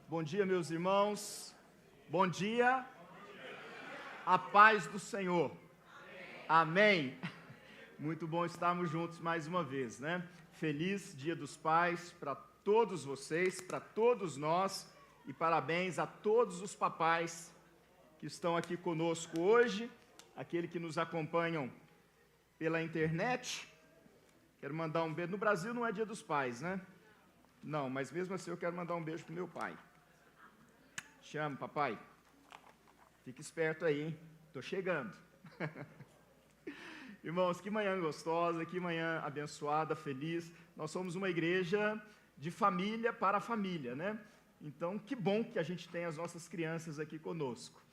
Bom dia, meus irmãos. Bom dia. A paz do Senhor. Amém. Muito bom estarmos juntos mais uma vez, né? Feliz Dia dos Pais para todos vocês, para todos nós, e parabéns a todos os papais que estão aqui conosco hoje, aqueles que nos acompanham pela internet. Quero mandar um beijo. No Brasil não é Dia dos Pais, né? Não, mas mesmo assim eu quero mandar um beijo pro meu pai. Chame, papai. Fique esperto aí, hein? Tô chegando. Irmãos, que manhã gostosa, que manhã abençoada, feliz. Nós somos uma igreja de família para família, né? Então, que bom que a gente tem as nossas crianças aqui conosco.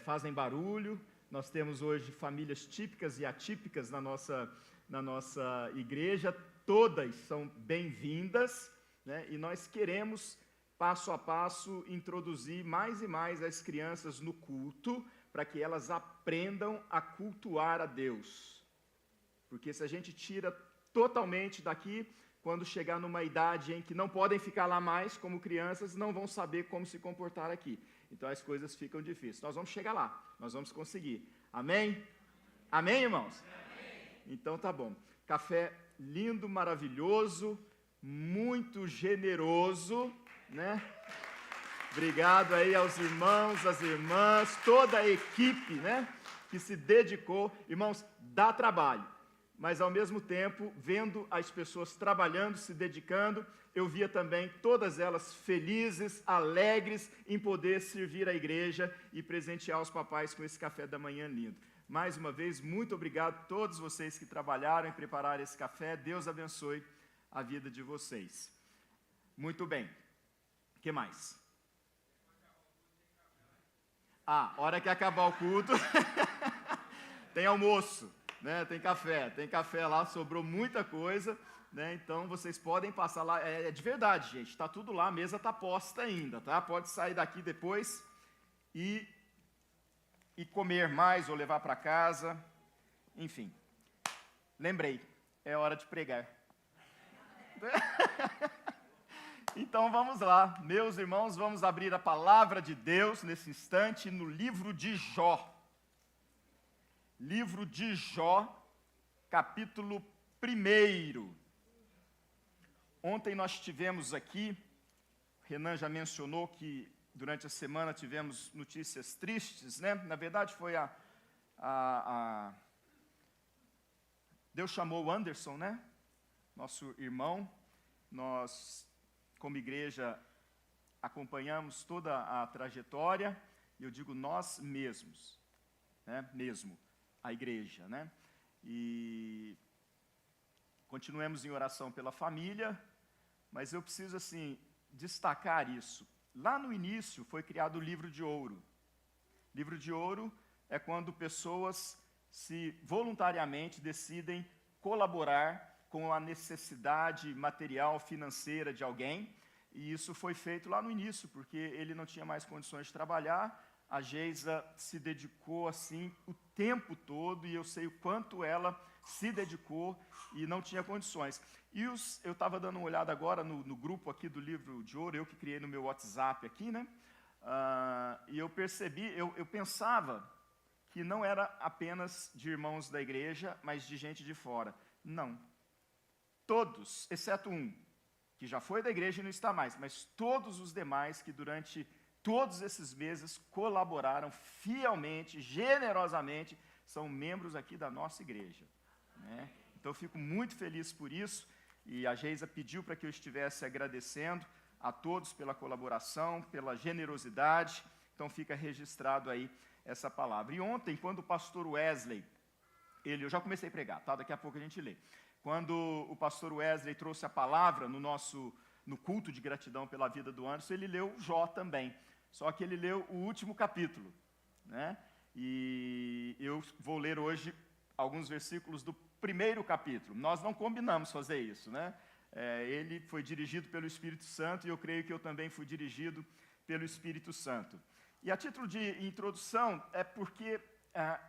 Fazem barulho. Nós temos hoje famílias típicas e atípicas na nossa igreja. Todas são bem-vindas, né? E nós queremos, passo a passo, introduzir mais e mais as crianças no culto, para que elas aprendam a cultuar a Deus. Porque se a gente tira totalmente daqui, quando chegar numa idade em que não podem ficar lá mais como crianças, não vão saber como se comportar aqui. Então as coisas ficam difíceis. Nós vamos chegar lá, nós vamos conseguir. Amém? Amém, irmãos? Amém. Então tá bom. Café lindo, maravilhoso, muito generoso, né? Obrigado aí aos irmãos, às irmãs, toda a equipe, né, que se dedicou. Irmãos, dá trabalho, mas ao mesmo tempo, vendo as pessoas trabalhando, se dedicando, eu via também todas elas felizes, alegres em poder servir a igreja e presentear os papais com esse café da manhã lindo. Mais uma vez, muito obrigado a todos vocês que trabalharam em preparar esse café. Deus abençoe a vida de vocês. Muito bem. O que mais? Hora que acabar o culto, tem almoço, né? Tem café lá, sobrou muita coisa, né? Então vocês podem passar lá, é de verdade, gente, está tudo lá, a mesa está posta ainda, tá? Pode sair daqui depois e comer mais ou levar para casa, enfim. Lembrei, é hora de pregar. Então vamos lá, meus irmãos, vamos abrir a palavra de Deus nesse instante no livro de Jó. Livro de Jó, capítulo 1. Ontem nós tivemos aqui, Renan já mencionou que durante a semana tivemos notícias tristes, né? Na verdade foi Deus chamou o Anderson, né? Nosso irmão. Nós, como igreja, acompanhamos toda a trajetória, e eu digo nós mesmos, né? Mesmo, a igreja, né? E continuemos em oração pela família, mas eu preciso, assim, destacar isso. Lá no início foi criado o livro de ouro. Livro de ouro é quando pessoas se voluntariamente decidem colaborar com a necessidade material, financeira de alguém, e isso foi feito lá no início, porque ele não tinha mais condições de trabalhar. A Geisa se dedicou assim o tempo todo, e eu sei o quanto ela se dedicou e não tinha condições. E eu estava dando uma olhada agora no grupo aqui do Livro de Ouro, eu que criei no meu WhatsApp aqui, né? E eu percebi, eu pensava que não era apenas de irmãos da igreja, mas de gente de fora. Não. Todos, exceto um, que já foi da igreja e não está mais, mas todos os demais que durante todos esses meses colaboraram fielmente, generosamente, são membros aqui da nossa igreja, né? Então eu fico muito feliz por isso, e a Geisa pediu para que eu estivesse agradecendo a todos pela colaboração, pela generosidade. Então fica registrado aí essa palavra. E ontem, quando o pastor Wesley, eu já comecei a pregar, tá? Daqui a pouco a gente lê. Quando o pastor Wesley trouxe a palavra no culto de gratidão pela vida do Anderson, ele leu Jó também, só que ele leu o último capítulo, né? E eu vou ler hoje alguns versículos do 1º capítulo. Nós não combinamos fazer isso, né? Ele foi dirigido pelo Espírito Santo, e eu creio que eu também fui dirigido pelo Espírito Santo. E a título de introdução é porque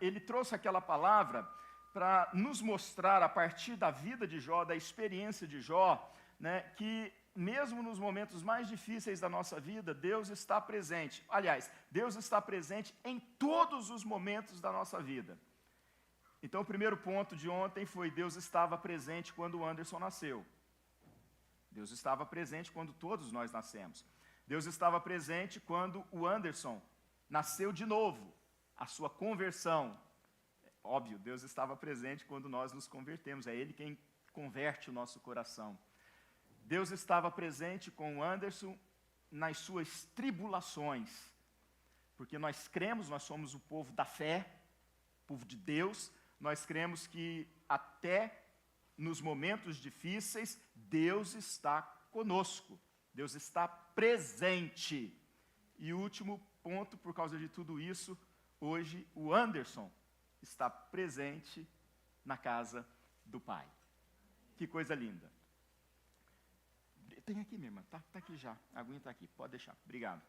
ele trouxe aquela palavra para nos mostrar, a partir da vida de Jó, da experiência de Jó, né, que mesmo nos momentos mais difíceis da nossa vida, Deus está presente. Aliás, Deus está presente em todos os momentos da nossa vida. Então, o primeiro ponto de ontem foi: Deus estava presente quando o Anderson nasceu. Deus estava presente quando todos nós nascemos. Deus estava presente quando o Anderson nasceu de novo, a sua conversão. Óbvio, Deus estava presente quando nós nos convertemos, é Ele quem converte o nosso coração. Deus estava presente com o Anderson nas suas tribulações, porque nós cremos, nós somos o povo da fé, povo de Deus, nós cremos que até nos momentos difíceis, Deus está conosco, Deus está presente. E o último ponto, por causa de tudo isso, hoje o Anderson está presente na casa do Pai. Que coisa linda. Tem aqui, minha irmã, tá aqui já, a aguinha está aqui, pode deixar, obrigado.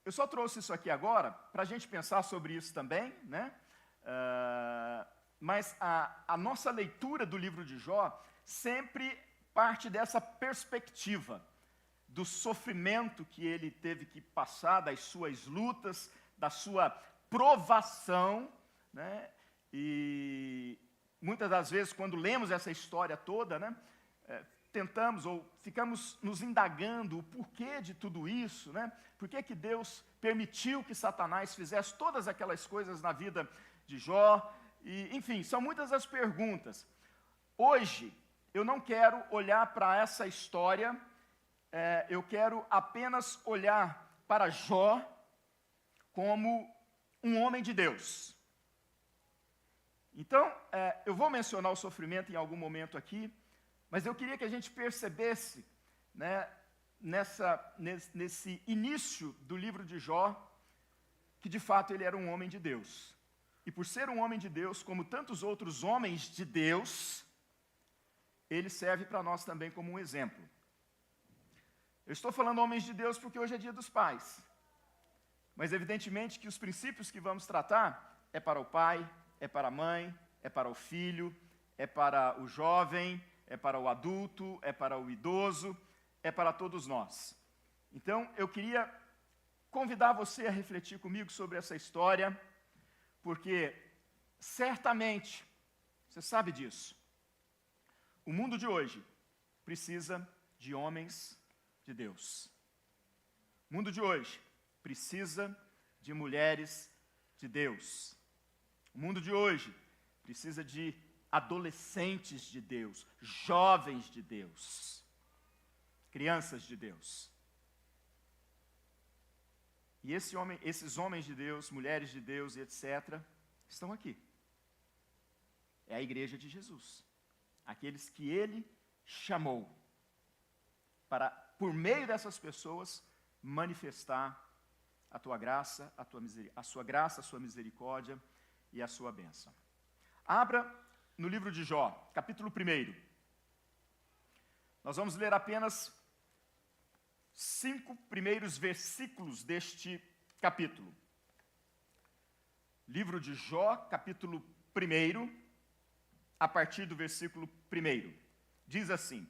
Eu só trouxe isso aqui agora, para a gente pensar sobre isso também, né? Mas a nossa leitura do livro de Jó sempre parte dessa perspectiva do sofrimento que ele teve que passar, das suas lutas, da sua provação, né? E muitas das vezes, quando lemos essa história toda, né, tentamos ou ficamos nos indagando o porquê de tudo isso, né? Por que Deus permitiu que Satanás fizesse todas aquelas coisas na vida de Jó? E, enfim, são muitas as perguntas. Hoje, eu não quero olhar para essa história, eu quero apenas olhar para Jó como um homem de Deus. Então, eu vou mencionar o sofrimento em algum momento aqui, mas eu queria que a gente percebesse, né, nesse início do livro de Jó, que de fato ele era um homem de Deus. E por ser um homem de Deus, como tantos outros homens de Deus, ele serve para nós também como um exemplo. Eu estou falando homens de Deus porque hoje é dia dos pais. Mas evidentemente que os princípios que vamos tratar é para o pai, é para a mãe, é para o filho, é para o jovem, é para o adulto, é para o idoso, é para todos nós. Então, eu queria convidar você a refletir comigo sobre essa história, porque certamente, você sabe disso, o mundo de hoje precisa de homens de Deus. O mundo de hoje precisa de mulheres de Deus. O mundo de hoje precisa de adolescentes de Deus, jovens de Deus, crianças de Deus. E esses homens de Deus, mulheres de Deus e etc., estão aqui. É a igreja de Jesus. Aqueles que Ele chamou para, por meio dessas pessoas, manifestar a tua graça, a sua graça, a sua misericórdia e a sua bênção. Abra no livro de Jó, capítulo 1. Nós vamos ler apenas 5 primeiros versículos deste capítulo. Livro de Jó, capítulo 1, a partir do versículo 1. Diz assim: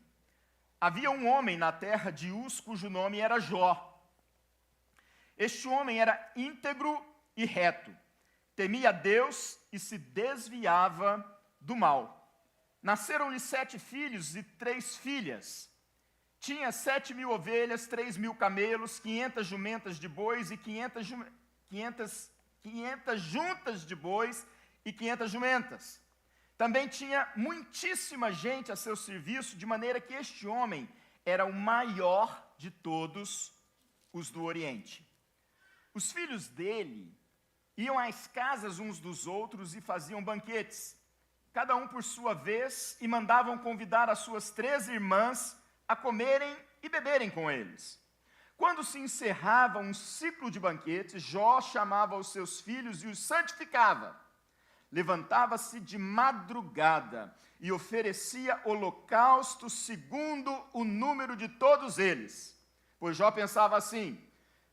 havia um homem na terra de Uz, cujo nome era Jó. Este homem era íntegro e reto, temia Deus e se desviava do mal. Nasceram-lhe 7 filhos e 3 filhas. Tinha 7.000 ovelhas, 3.000 camelos, 500 jumentas de bois e 500 juntas de bois e 500 jumentas. Também tinha muitíssima gente a seu serviço, de maneira que este homem era o maior de todos os do Oriente. Os filhos dele iam às casas uns dos outros e faziam banquetes, cada um por sua vez, e mandavam convidar as suas 3 irmãs a comerem e beberem com eles. Quando se encerrava um ciclo de banquetes, Jó chamava os seus filhos e os santificava. Levantava-se de madrugada e oferecia holocausto segundo o número de todos eles. Pois Jó pensava assim: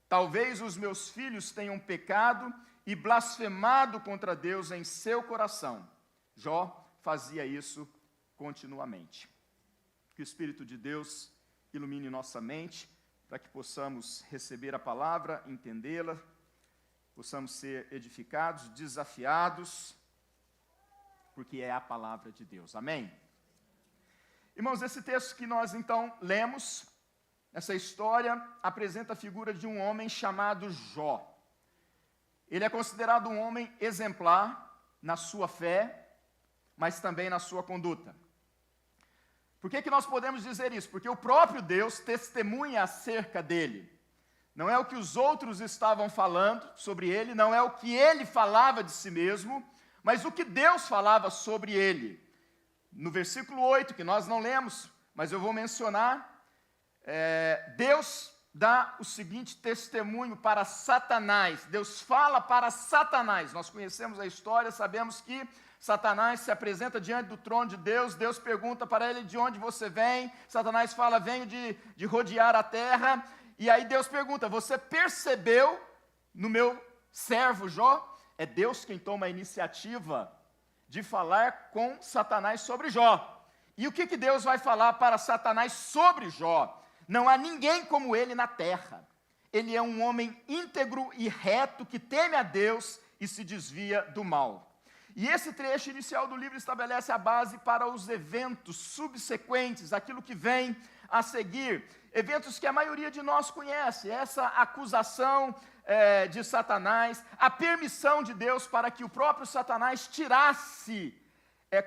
talvez os meus filhos tenham pecado e blasfemado contra Deus em seu coração. Jó fazia isso continuamente. Que o Espírito de Deus ilumine nossa mente, para que possamos receber a palavra, entendê-la, possamos ser edificados, desafiados, porque é a palavra de Deus. Amém? Irmãos, esse texto que nós então lemos, essa história apresenta a figura de um homem chamado Jó. Ele é considerado um homem exemplar na sua fé, mas também na sua conduta. Por que nós podemos dizer isso? Porque o próprio Deus testemunha acerca dele. Não é o que os outros estavam falando sobre ele, não é o que ele falava de si mesmo, mas o que Deus falava sobre ele. No versículo 8, que nós não lemos, mas eu vou mencionar, Deus dá o seguinte testemunho para Satanás. Deus fala para Satanás. Nós conhecemos a história, sabemos que Satanás se apresenta diante do trono de Deus, Deus pergunta para ele de onde você vem, Satanás fala, venho de rodear a terra, e aí Deus pergunta, você percebeu no meu servo Jó? É Deus quem toma a iniciativa de falar com Satanás sobre Jó. E o que Deus vai falar para Satanás sobre Jó? Não há ninguém como ele na terra. Ele é um homem íntegro e reto, que teme a Deus e se desvia do mal. E esse trecho inicial do livro estabelece a base para os eventos subsequentes, aquilo que vem a seguir, eventos que a maioria de nós conhece, essa acusação de Satanás, a permissão de Deus para que o próprio Satanás tirasse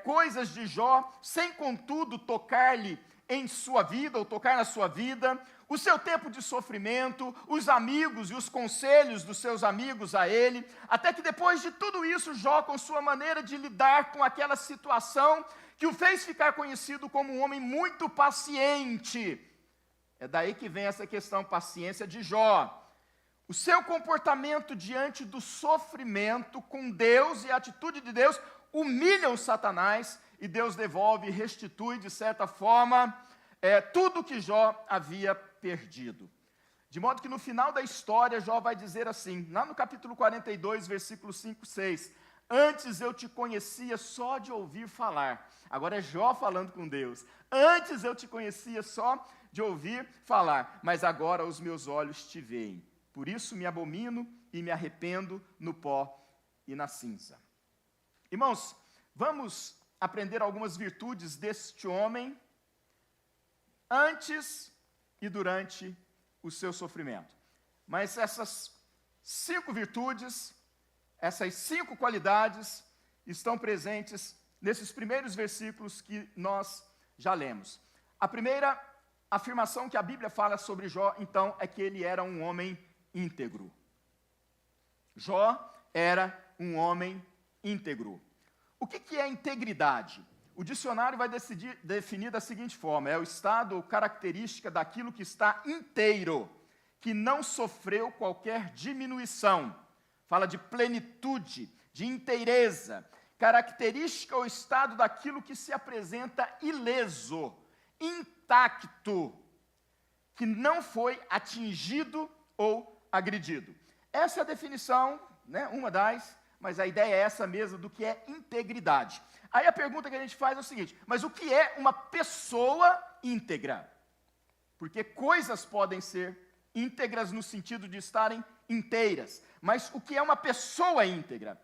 coisas de Jó, sem contudo tocar-lhe em sua vida, ou tocar na sua vida, o seu tempo de sofrimento, os amigos e os conselhos dos seus amigos a ele, até que depois de tudo isso, Jó, com sua maneira de lidar com aquela situação, que o fez ficar conhecido como um homem muito paciente. É daí que vem essa questão, paciência de Jó. O seu comportamento diante do sofrimento com Deus e a atitude de Deus humilham Satanás, e Deus devolve e restitui, de certa forma, tudo que Jó havia perdido. De modo que no final da história, Jó vai dizer assim, lá no capítulo 42, versículos 5 e 6, antes eu te conhecia só de ouvir falar. Agora é Jó falando com Deus. Antes eu te conhecia só de ouvir falar, mas agora os meus olhos te veem. Por isso me abomino e me arrependo no pó e na cinza. Irmãos, vamos aprender algumas virtudes deste homem antes e durante o seu sofrimento. Mas essas 5 virtudes, essas 5 qualidades estão presentes nesses primeiros versículos que nós já lemos. A primeira afirmação que a Bíblia fala sobre Jó, então, é que ele era um homem íntegro. Jó era um homem íntegro. O que é integridade? O dicionário vai definir da seguinte forma, é o estado ou característica daquilo que está inteiro, que não sofreu qualquer diminuição. Fala de plenitude, de inteireza, característica ou estado daquilo que se apresenta ileso, intacto, que não foi atingido ou agredido. Essa é a definição, uma das, mas a ideia é essa mesmo do que é integridade. Aí a pergunta que a gente faz é o seguinte, mas o que é uma pessoa íntegra? Porque coisas podem ser íntegras no sentido de estarem inteiras, mas o que é uma pessoa íntegra?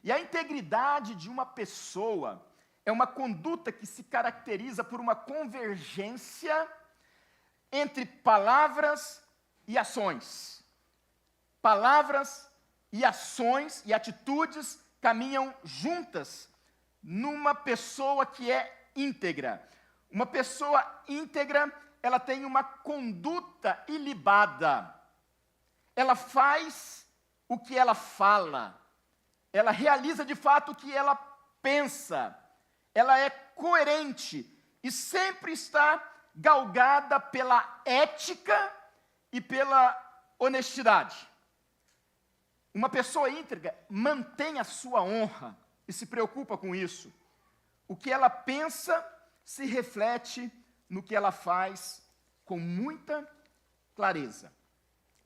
E a integridade de uma pessoa é uma conduta que se caracteriza por uma convergência entre palavras e ações. Palavras e ações e atitudes caminham juntas numa pessoa que é íntegra. Uma pessoa íntegra, ela tem uma conduta ilibada. Ela faz o que ela fala. Ela realiza de fato o que ela pensa. Ela é coerente e sempre está galgada pela ética e pela honestidade. Uma pessoa íntegra mantém a sua honra e se preocupa com isso. O que ela pensa se reflete no que ela faz com muita clareza.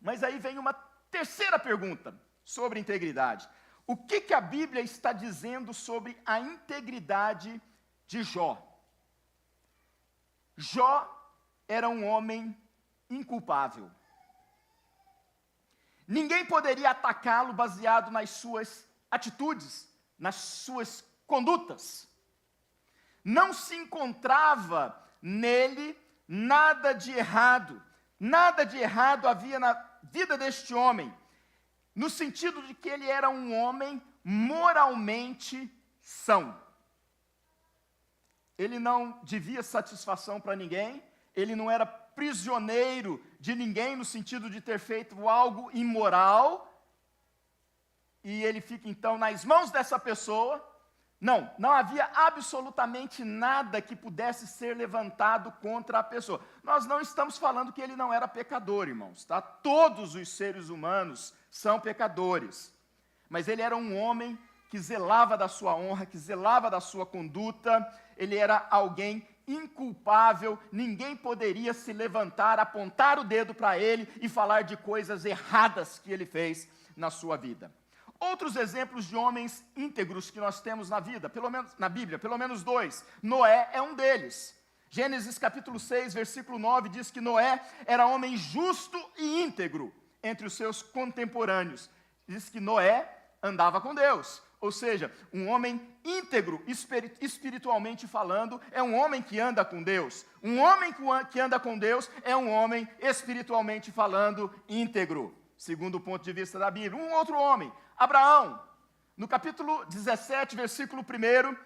Mas aí vem uma terceira pergunta sobre integridade. O que a Bíblia está dizendo sobre a integridade de Jó? Jó era um homem inculpável. Ninguém poderia atacá-lo baseado nas suas atitudes, nas suas condutas. Não se encontrava nele nada de errado. Nada de errado havia na vida deste homem, no sentido de que ele era um homem moralmente são. Ele não devia satisfação para ninguém, ele não era prisioneiro de ninguém no sentido de ter feito algo imoral, e ele fica então nas mãos dessa pessoa. Não havia absolutamente nada que pudesse ser levantado contra a pessoa. Nós não estamos falando que ele não era pecador, irmãos, tá? Todos os seres humanos são pecadores, mas ele era um homem que zelava da sua honra, que zelava da sua conduta, ele era alguém inculpável, ninguém poderia se levantar, apontar o dedo para ele e falar de coisas erradas que ele fez na sua vida. Outros exemplos de homens íntegros que nós temos na vida, pelo menos na Bíblia, pelo menos dois. Noé é um deles. Gênesis capítulo 6, versículo 9, diz que Noé era homem justo e íntegro entre os seus contemporâneos. Diz que Noé andava com Deus. Ou seja, um homem íntegro, espiritualmente falando, é um homem que anda com Deus. Um homem que anda com Deus é um homem, espiritualmente falando, íntegro. Segundo o ponto de vista da Bíblia. Um outro homem, Abraão. No capítulo 17, versículo 1,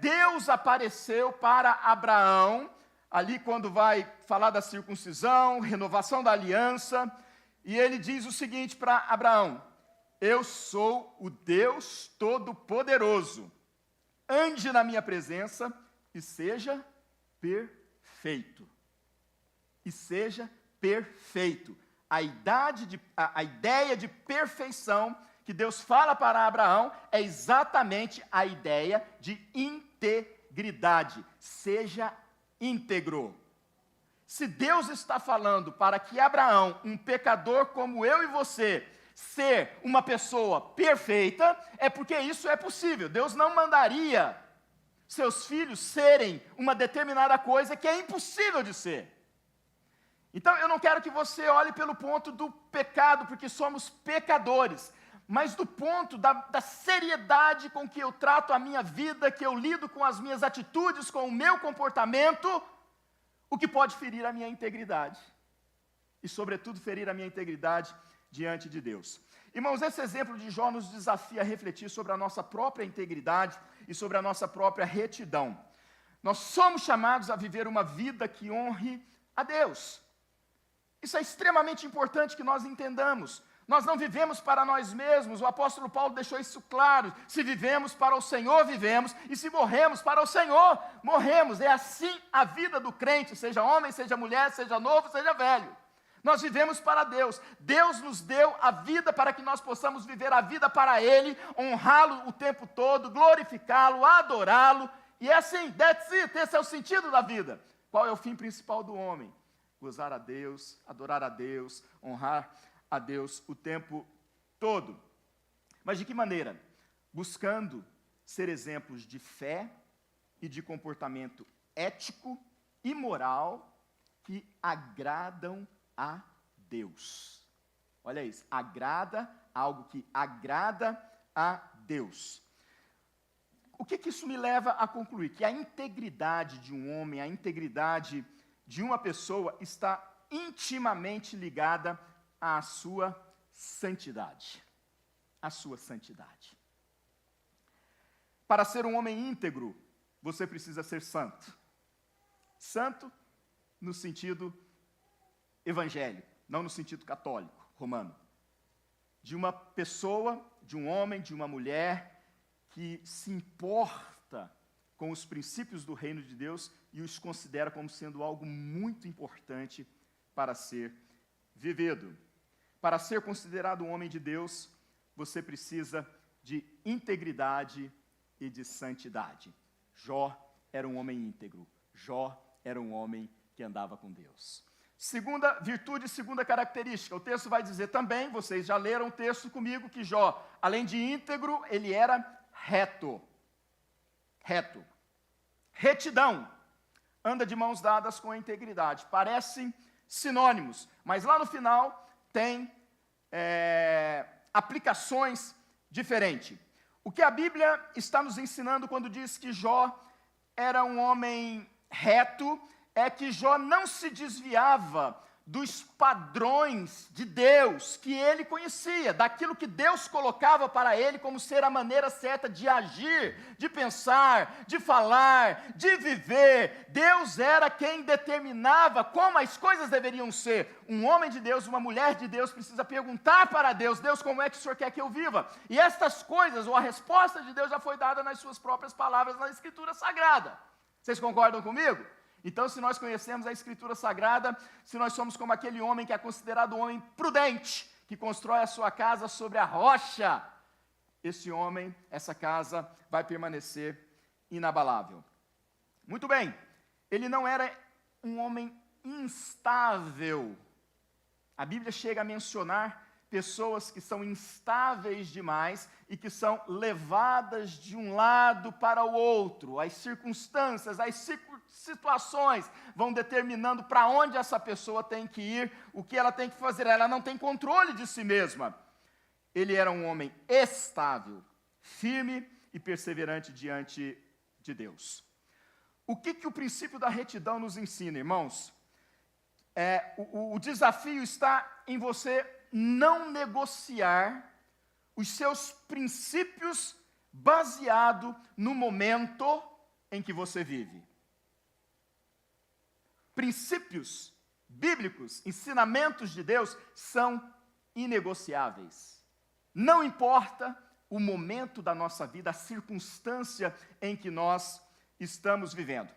Deus apareceu para Abraão, ali quando vai falar da circuncisão, renovação da aliança, e ele diz o seguinte para Abraão: eu sou o Deus Todo-Poderoso, ande na minha presença e seja perfeito. E seja perfeito. A ideia de perfeição que Deus fala para Abraão é exatamente a ideia de integridade. Seja íntegro. Se Deus está falando para que Abraão, um pecador como eu e você, ser uma pessoa perfeita, é porque isso é possível. Deus não mandaria seus filhos serem uma determinada coisa que é impossível de ser. Então, eu não quero que você olhe pelo ponto do pecado, porque somos pecadores, mas do ponto da seriedade com que eu trato a minha vida, que eu lido com as minhas atitudes, com o meu comportamento, o que pode ferir a minha integridade. E, sobretudo, ferir a minha integridade diante de Deus. Irmãos, esse exemplo de Jó nos desafia a refletir sobre a nossa própria integridade e sobre a nossa própria retidão. Nós somos chamados a viver uma vida que honre a Deus. Isso é extremamente importante que nós entendamos. Nós não vivemos para nós mesmos, o apóstolo Paulo deixou isso claro. Se vivemos para o Senhor, vivemos, e se morremos para o Senhor, morremos. É assim a vida do crente, seja homem, seja mulher, seja novo, seja velho. Nós vivemos para Deus. Deus nos deu a vida para que nós possamos viver a vida para Ele, honrá-lo o tempo todo, glorificá-lo, adorá-lo. E é assim, that's it, esse é o sentido da vida. Qual é o fim principal do homem? Gozar a Deus, adorar a Deus, honrar a Deus o tempo todo. Mas de que maneira? Buscando ser exemplos de fé e de comportamento ético e moral que agradam a Deus. Olha isso, algo que agrada a Deus. O que isso me leva a concluir? Que a integridade de um homem, a integridade de uma pessoa está intimamente ligada à sua santidade. A sua santidade. Para ser um homem íntegro, você precisa ser santo. Santo no sentido evangélico, não no sentido católico, romano. De uma pessoa, de um homem, de uma mulher que se importa com os princípios do reino de Deus e os considera como sendo algo muito importante para ser vivido. Para ser considerado um homem de Deus, você precisa de integridade e de santidade. Jó era um homem íntegro. Jó era um homem que andava com Deus. Segunda virtude, segunda característica. O texto vai dizer também, vocês já leram o texto comigo, que Jó, além de íntegro, ele era reto. Reto. Retidão. anda de mãos dadas com a integridade. Parecem sinônimos, mas lá no final tem aplicações diferentes. O que a Bíblia está nos ensinando quando diz que Jó era um homem reto, é que Jó não se desviava dos padrões de Deus que ele conhecia, daquilo que Deus colocava para ele como ser a maneira certa de agir, de pensar, de falar, de viver. Deus era quem determinava como as coisas deveriam ser. Um homem de Deus, uma mulher de Deus precisa perguntar para Deus: Deus, como é que o Senhor quer que eu viva? E estas coisas, ou a resposta de Deus já foi dada nas suas próprias palavras na Escritura Sagrada. Vocês concordam comigo? Então, se nós conhecemos a Escritura Sagrada, se nós somos como aquele homem que é considerado um homem prudente, que constrói a sua casa sobre a rocha, esse homem, essa casa, vai permanecer inabalável. Muito bem, ele não era um homem instável. A Bíblia chega a mencionar pessoas que são instáveis demais e que são levadas de um lado para o outro. As circunstâncias, as situações vão determinando para onde essa pessoa tem que ir, o que ela tem que fazer. Ela não tem controle de si mesma. Ele era um homem estável, firme e perseverante diante de Deus. O que o princípio da retidão nos ensina, irmãos? O desafio está em você não negociar os seus princípios baseado no momento em que você vive. Princípios bíblicos, ensinamentos de Deus são inegociáveis. Não importa o momento da nossa vida, a circunstância em que nós estamos vivendo.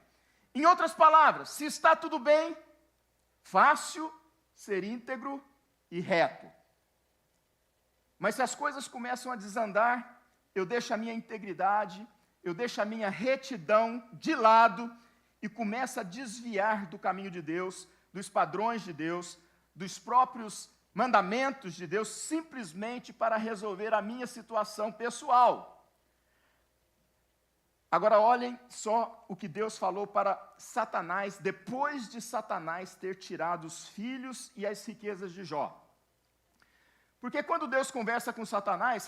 Em outras palavras, se está tudo bem, fácil ser íntegro e reto. Mas se as coisas começam a desandar, eu deixo a minha integridade, eu deixo a minha retidão de lado e começo a desviar do caminho de Deus, dos padrões de Deus, dos próprios mandamentos de Deus, simplesmente para resolver a minha situação pessoal. Agora olhem só o que Deus falou para Satanás, depois de Satanás ter tirado os filhos e as riquezas de Jó. Porque quando Deus conversa com Satanás,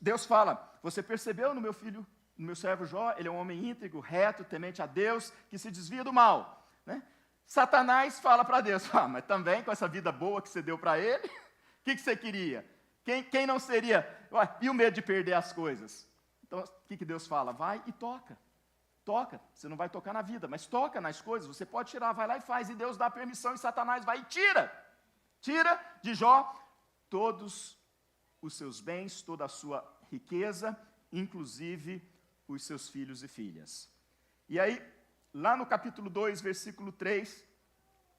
Deus fala: você percebeu no meu filho, no meu servo Jó, ele é um homem íntegro, reto, temente a Deus, que se desvia do mal, né? Satanás fala para Deus: mas também com essa vida boa que você deu para ele, o que você queria? Quem não seria? E o medo de perder as coisas? Então, o que Deus fala? Vai e toca. Toca. Você não vai tocar na vida, mas toca nas coisas. Você pode tirar, vai lá e faz. E Deus dá permissão e Satanás vai e tira. Tira de Jó todos os seus bens, toda a sua riqueza, inclusive os seus filhos e filhas. E aí, lá no capítulo 2, versículo 3,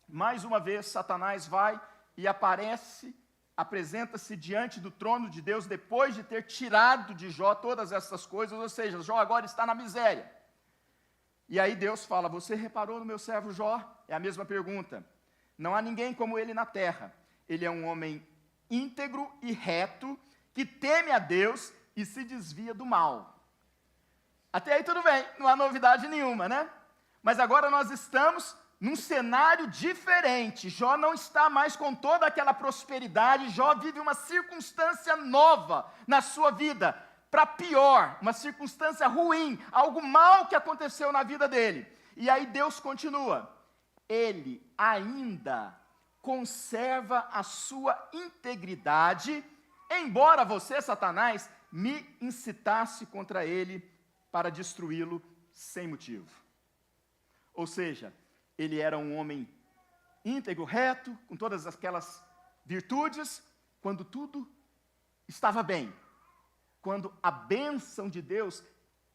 mais uma vez Satanás vai e apresenta-se diante do trono de Deus, depois de ter tirado de Jó todas essas coisas, ou seja, Jó agora está na miséria. E aí Deus fala: você reparou no meu servo Jó? É a mesma pergunta. Não há ninguém como ele na terra. Ele é um homem íntegro e reto, que teme a Deus e se desvia do mal. Até aí tudo bem, não há novidade nenhuma, né? Mas agora nós estamos num cenário diferente. Jó não está mais com toda aquela prosperidade. Jó vive uma circunstância nova na sua vida, para pior, uma circunstância ruim, algo mal que aconteceu na vida dele. E aí Deus continua: ele ainda conserva a sua integridade, embora você, Satanás, me incitasse contra ele para destruí-lo sem motivo. Ou seja, ele era um homem íntegro, reto, com todas aquelas virtudes, quando tudo estava bem, quando a bênção de Deus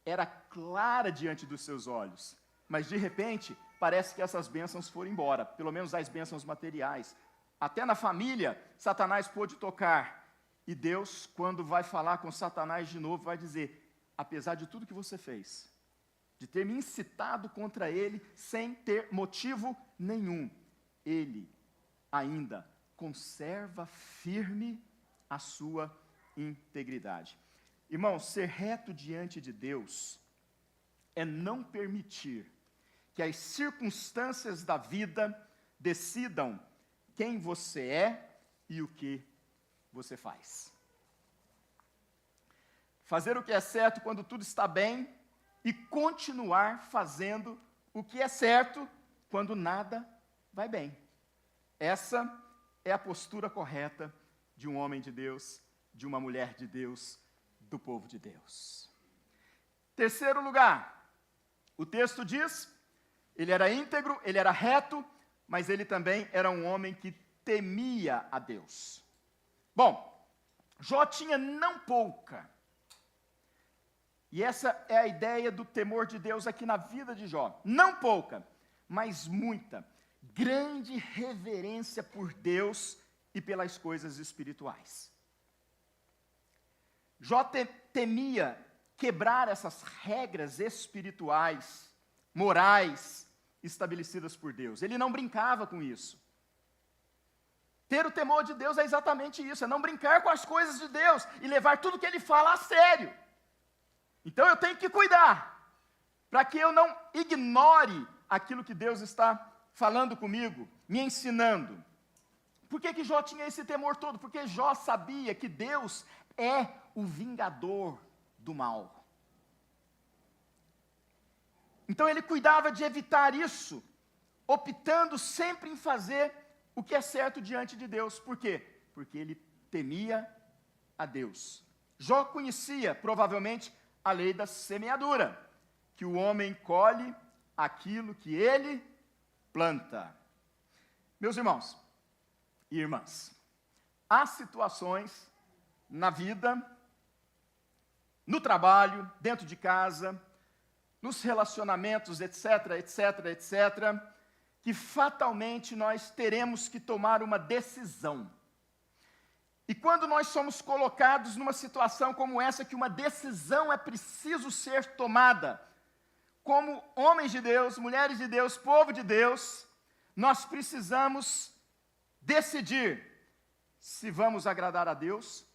era clara diante dos seus olhos. Mas de repente, parece que essas bênçãos foram embora, pelo menos as bênçãos materiais. Até na família, Satanás pôde tocar. E Deus, quando vai falar com Satanás de novo, vai dizer: apesar de tudo que você fez, de ter me incitado contra ele, sem ter motivo nenhum, ele ainda conserva firme a sua integridade. Irmão, ser reto diante de Deus é não permitir que as circunstâncias da vida decidam quem você é e o que você faz. Fazer o que é certo quando tudo está bem e continuar fazendo o que é certo quando nada vai bem. Essa é a postura correta de um homem de Deus, de uma mulher de Deus, do povo de Deus. Terceiro lugar, o texto diz, ele era íntegro, ele era reto, mas ele também era um homem que temia a Deus. Bom, Jó tinha não pouca, e essa é a ideia do temor de Deus aqui na vida de Jó, não pouca, mas muita, grande reverência por Deus e pelas coisas espirituais. Jó temia quebrar essas regras espirituais, morais, estabelecidas por Deus. Ele não brincava com isso. Ter o temor de Deus é exatamente isso, é não brincar com as coisas de Deus e levar tudo que Ele fala a sério. Então eu tenho que cuidar, para que eu não ignore aquilo que Deus está falando comigo, me ensinando. Por que Jó tinha esse temor todo? Porque Jó sabia que Deus é o vingador do mal. Então ele cuidava de evitar isso, optando sempre em fazer o que é certo diante de Deus. Por quê? Porque ele temia a Deus. Jó conhecia, provavelmente, a lei da semeadura, que o homem colhe aquilo que ele planta. Meus irmãos e irmãs, há situações na vida, no trabalho, dentro de casa, nos relacionamentos, etc., etc., etc., que fatalmente nós teremos que tomar uma decisão. E quando nós somos colocados numa situação como essa, que uma decisão é preciso ser tomada, como homens de Deus, mulheres de Deus, povo de Deus, nós precisamos decidir se vamos agradar a Deus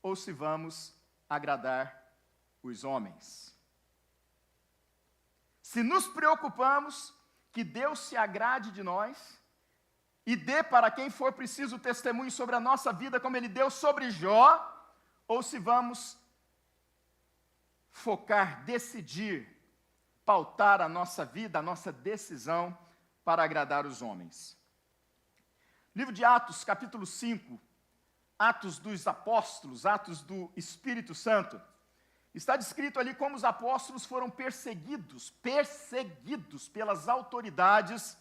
ou se vamos agradar os homens. Se nos preocupamos que Deus se agrade de nós e dê para quem for preciso testemunho sobre a nossa vida, como Ele deu sobre Jó, ou se vamos focar, decidir, pautar a nossa vida, a nossa decisão para agradar os homens. Livro de Atos, capítulo 5, Atos dos Apóstolos, Atos do Espírito Santo, está descrito ali como os apóstolos foram perseguidos pelas autoridades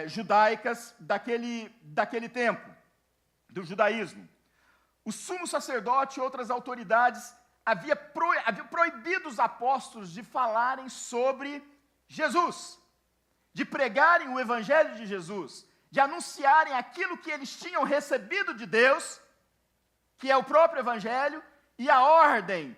judaicas daquele tempo, do judaísmo. O sumo sacerdote e outras autoridades haviam proibido os apóstolos de falarem sobre Jesus, de pregarem o evangelho de Jesus, de anunciarem aquilo que eles tinham recebido de Deus, que é o próprio evangelho, e a ordem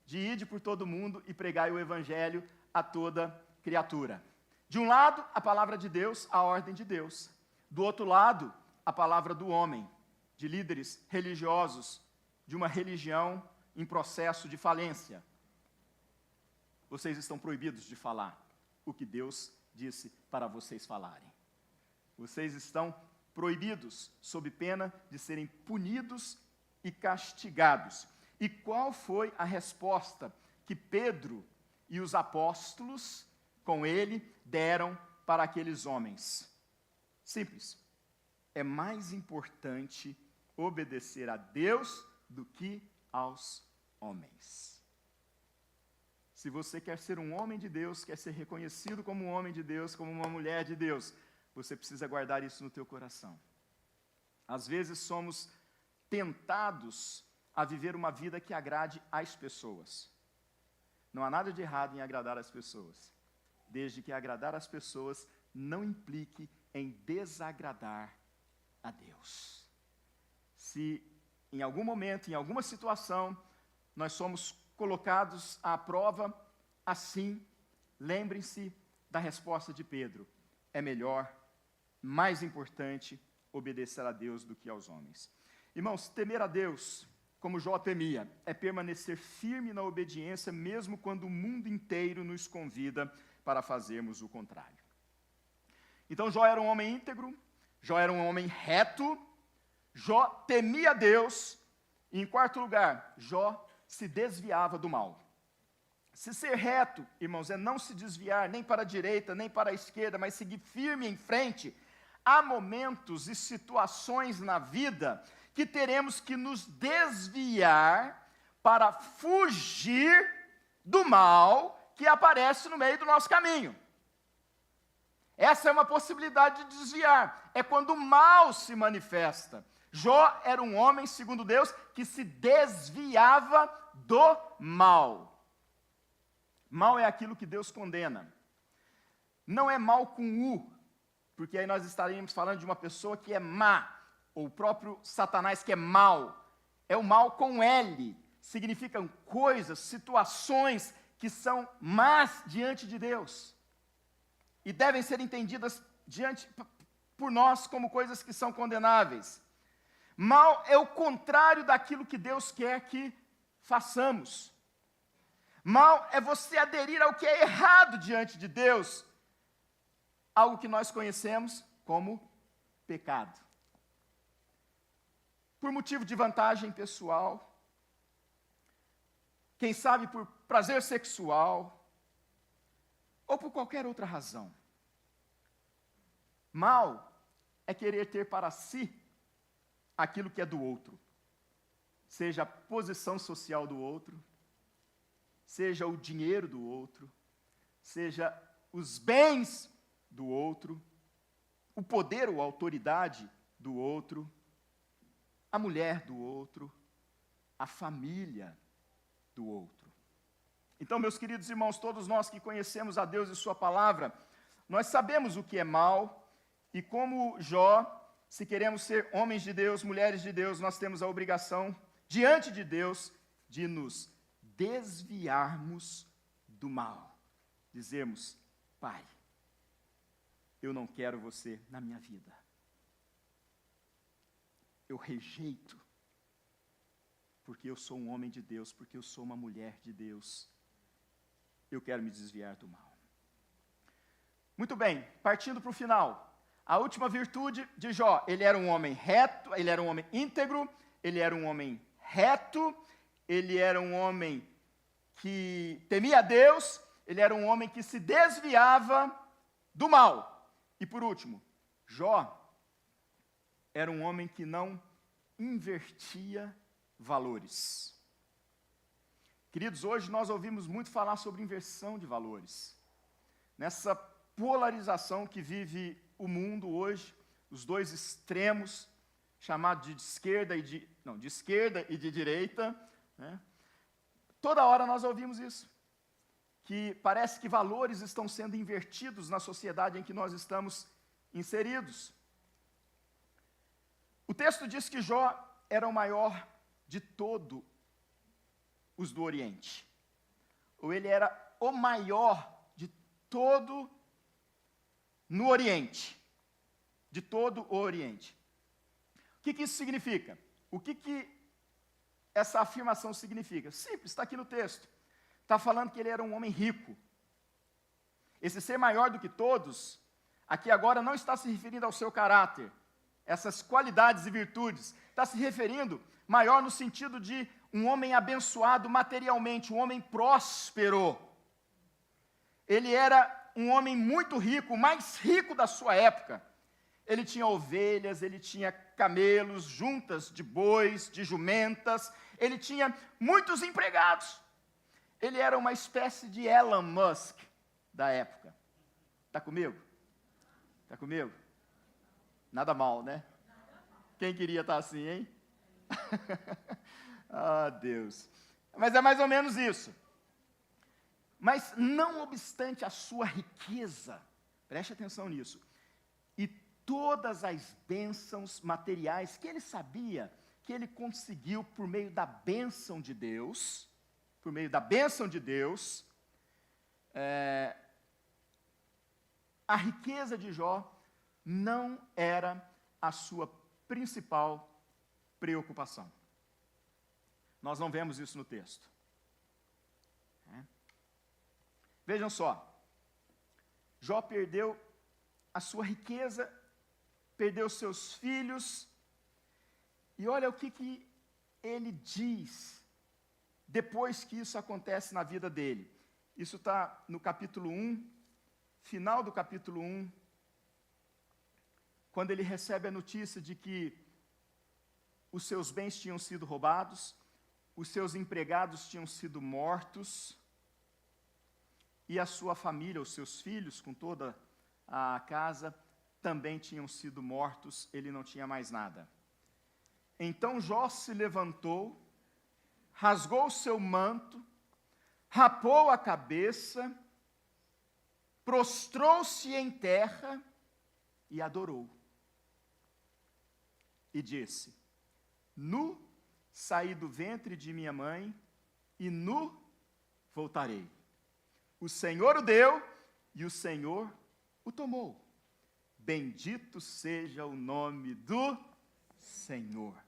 de ir por todo mundo e pregar o evangelho a toda criatura. De um lado, a palavra de Deus, a ordem de Deus. Do outro lado, a palavra do homem, de líderes religiosos, de uma religião em processo de falência. Vocês estão proibidos de falar o que Deus disse para vocês falarem. Vocês estão proibidos, sob pena de serem punidos e castigados. E qual foi a resposta que Pedro e os apóstolos, com ele, deram para aqueles homens? Simples. É mais importante obedecer a Deus do que aos homens. Se você quer ser um homem de Deus, quer ser reconhecido como um homem de Deus, como uma mulher de Deus, você precisa guardar isso no teu coração. Às vezes somos tentados a viver uma vida que agrade às pessoas. Não há nada de errado em agradar as pessoas, desde que agradar as pessoas não implique em desagradar a Deus. Se em algum momento, em alguma situação, nós somos colocados à prova, assim, lembrem-se da resposta de Pedro. É melhor, mais importante, obedecer a Deus do que aos homens. Irmãos, temer a Deus, como Jó temia, é permanecer firme na obediência, mesmo quando o mundo inteiro nos convida para fazermos o contrário. Então Jó era um homem íntegro, Jó era um homem reto, Jó temia Deus, e em quarto lugar, Jó se desviava do mal. Se ser reto, irmãos, é não se desviar nem para a direita, nem para a esquerda, mas seguir firme em frente, há momentos e situações na vida que teremos que nos desviar para fugir do mal que aparece no meio do nosso caminho. Essa é uma possibilidade de desviar. É quando o mal se manifesta. Jó era um homem, segundo Deus, que se desviava do mal. Mal é aquilo que Deus condena. Não é mal com U, porque aí nós estaríamos falando de uma pessoa que é má, ou o próprio Satanás que é mal. É o mal com L. Significam coisas, situações que são más diante de Deus. E devem ser entendidas por nós como coisas que são condenáveis. Mal é o contrário daquilo que Deus quer que façamos. Mal é você aderir ao que é errado diante de Deus, algo que nós conhecemos como pecado. Por motivo de vantagem pessoal, quem sabe por prazer sexual, ou por qualquer outra razão. Mal é querer ter para si aquilo que é do outro, seja a posição social do outro, seja o dinheiro do outro, seja os bens do outro, o poder ou a autoridade do outro, a mulher do outro, a família do outro. Então, meus queridos irmãos, todos nós que conhecemos a Deus e sua palavra, nós sabemos o que é mal, e como Jó, se queremos ser homens de Deus, mulheres de Deus, nós temos a obrigação, diante de Deus, de nos desviarmos do mal. Dizermos: Pai, eu não quero você na minha vida. Eu rejeito, porque eu sou um homem de Deus, porque eu sou uma mulher de Deus. Eu quero me desviar do mal. Muito bem, partindo para o final. A última virtude de Jó: ele era um homem reto, ele era um homem íntegro, ele era um homem reto, ele era um homem que temia a Deus, ele era um homem que se desviava do mal. E por último, Jó era um homem que não invertia valores. Queridos, hoje nós ouvimos muito falar sobre inversão de valores. Nessa polarização que vive o mundo hoje, os dois extremos, chamados de esquerda e de direita, né? Toda hora nós ouvimos isso, que parece que valores estão sendo invertidos na sociedade em que nós estamos inseridos. O texto diz que Jó era o maior de todos os do Oriente, ou ele era o maior de todo no Oriente, de todo o Oriente. O que isso significa? O que essa afirmação significa? Simples, está aqui no texto. Está falando que ele era um homem rico. Esse ser maior do que todos, aqui agora não está se referindo ao seu caráter, essas qualidades e virtudes. Está se referindo maior no sentido de um homem abençoado materialmente, um homem próspero. Ele era um homem muito rico, o mais rico da sua época. Ele tinha ovelhas, ele tinha camelos, juntas de bois, de jumentas, ele tinha muitos empregados. Ele era uma espécie de Elon Musk da época. Está comigo? Está comigo? Nada mal, né? Quem queria estar assim, hein? Ah, Deus. Mas é mais ou menos isso. Mas não obstante a sua riqueza, preste atenção nisso, e todas as bênçãos materiais que ele sabia que ele conseguiu por meio da bênção de Deus, a riqueza de Jó não era a sua principal preocupação. Nós não vemos isso no texto. Vejam só, Jó perdeu a sua riqueza, perdeu seus filhos, e olha o que ele diz depois que isso acontece na vida dele. Isso está no capítulo 1, final do capítulo 1, quando ele recebe a notícia de que os seus bens tinham sido roubados, os seus empregados tinham sido mortos, e a sua família, os seus filhos, com toda a casa, também tinham sido mortos, ele não tinha mais nada. Então Jó se levantou, rasgou o seu manto, rapou a cabeça, prostrou-se em terra e adorou. E disse: nu saí do ventre de minha mãe, e nu voltarei. O Senhor o deu, e o Senhor o tomou. Bendito seja o nome do Senhor.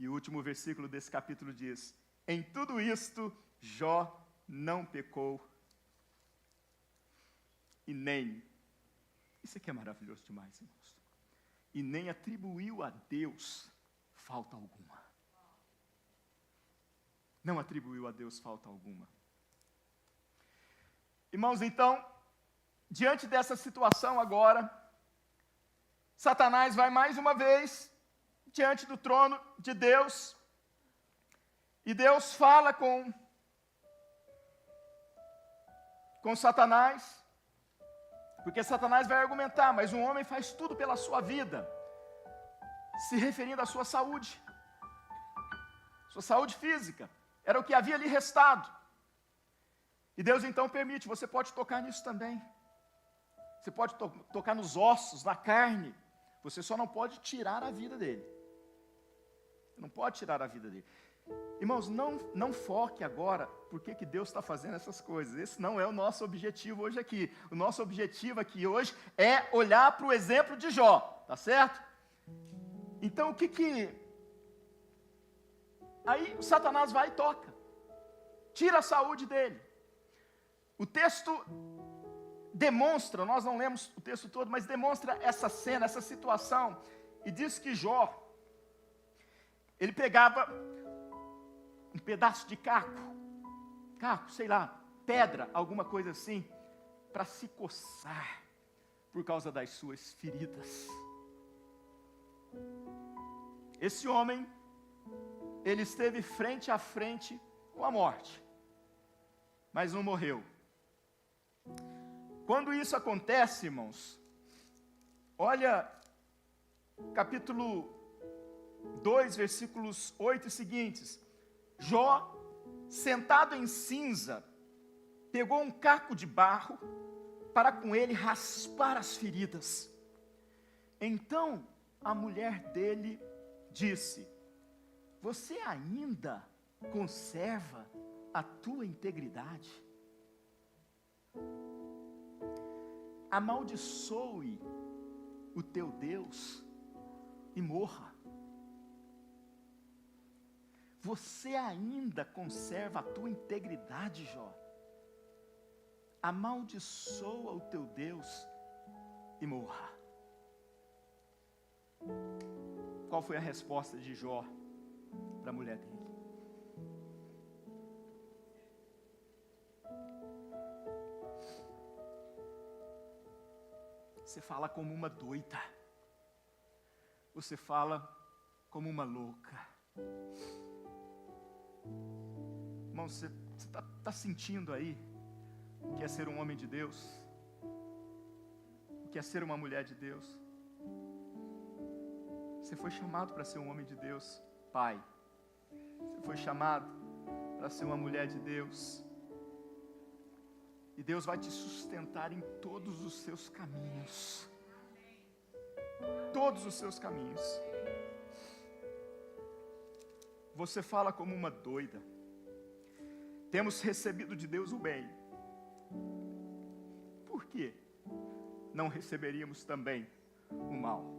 E o último versículo desse capítulo diz: em tudo isto, Jó não pecou, e nem, isso aqui é maravilhoso demais, irmãos, e nem atribuiu a Deus falta alguma. Não atribuiu a Deus falta alguma. Irmãos, então, diante dessa situação agora, Satanás vai mais uma vez diante do trono de Deus, e Deus fala com Satanás, porque Satanás vai argumentar, mas um homem faz tudo pela sua vida, se referindo à sua saúde física, era o que havia lhe restado. E Deus então permite, você pode tocar nisso também. Você pode tocar nos ossos, na carne. Você só não pode tirar a vida dele. Não pode tirar a vida dele. Irmãos, não foque agora por que Deus está fazendo essas coisas. Esse não é o nosso objetivo hoje aqui. O nosso objetivo aqui hoje é olhar para o exemplo de Jó. Tá certo? Então, aí o Satanás vai e toca. Tira a saúde dele. O texto demonstra, nós não lemos o texto todo, mas demonstra essa cena, essa situação, e diz que Jó, ele pegava um pedaço de caco, sei lá, pedra, alguma coisa assim, para se coçar, por causa das suas feridas. Esse homem, ele esteve frente a frente com a morte, mas não morreu. Quando isso acontece, irmãos, olha capítulo 2, versículos 8 e seguintes. Jó, sentado em cinza, pegou um caco de barro para com ele raspar as feridas. Então a mulher dele disse: você ainda conserva a tua integridade? Amaldiçoe o teu Deus e morra. Você ainda conserva a tua integridade, Jó? Amaldiçoa o teu Deus e morra. Qual foi a resposta de Jó para a mulher dele? Você fala como uma doida. Você fala como uma louca. Irmão, você está sentindo aí o que é ser um homem de Deus? O que é ser uma mulher de Deus? Você foi chamado para ser um homem de Deus, pai. Você foi chamado para ser uma mulher de Deus. E Deus vai te sustentar em todos os seus caminhos. Todos os seus caminhos. Você fala como uma doida. Temos recebido de Deus o bem. Por quê? Não receberíamos também o mal?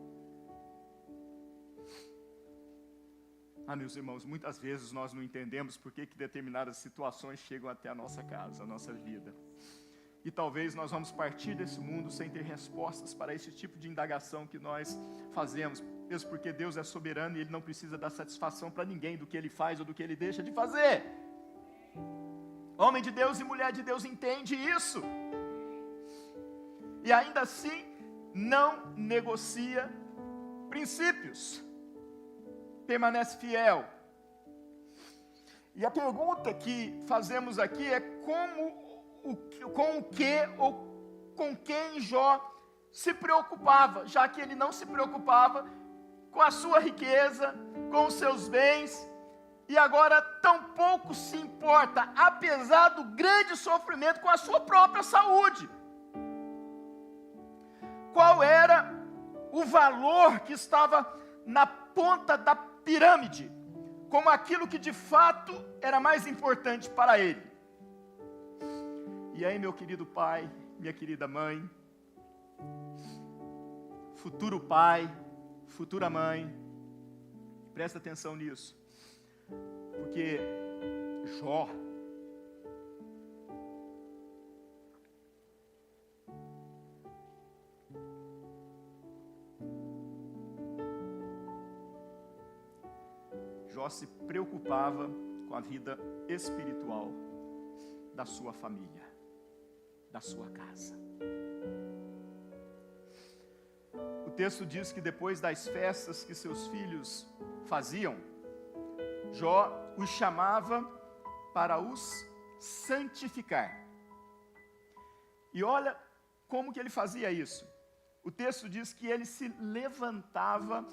Meus irmãos, muitas vezes nós não entendemos por que determinadas situações chegam até a nossa casa, a nossa vida. E talvez nós vamos partir desse mundo sem ter respostas para esse tipo de indagação que nós fazemos. Mesmo porque Deus é soberano e Ele não precisa dar satisfação para ninguém do que Ele faz ou do que Ele deixa de fazer. Homem de Deus e mulher de Deus entende isso. E ainda assim, não negocia princípios. Permanece fiel. E a pergunta que fazemos aqui é com o que ou com quem Jó se preocupava, já que ele não se preocupava com a sua riqueza, com os seus bens, e agora tampouco se importa, apesar do grande sofrimento, com a sua própria saúde. Qual era o valor que estava na ponta da pirâmide, como aquilo que de fato era mais importante para ele? E aí, meu querido pai, minha querida mãe, futuro pai, futura mãe, presta atenção nisso, porque Jó se preocupava com a vida espiritual da sua família, da sua casa. O texto diz que depois das festas que seus filhos faziam, Jó os chamava para os santificar. E olha como que ele fazia isso. O texto diz que ele se levantava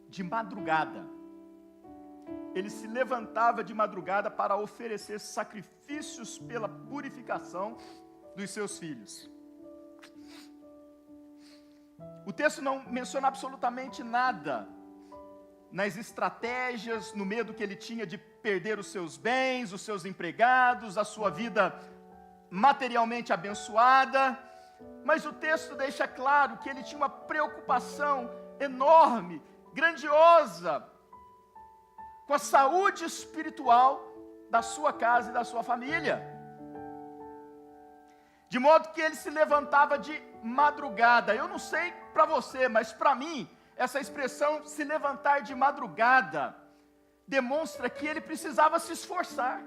de madrugada. Ele se levantava de madrugada para oferecer sacrifícios pela purificação dos seus filhos. O texto não menciona absolutamente nada nas estratégias, no medo que ele tinha de perder os seus bens, os seus empregados, a sua vida materialmente abençoada, mas o texto deixa claro que ele tinha uma preocupação enorme, grandiosa, com a saúde espiritual da sua casa e da sua família. De modo que ele se levantava de madrugada. Eu não sei para você, mas para mim, essa expressão se levantar de madrugada demonstra que ele precisava se esforçar,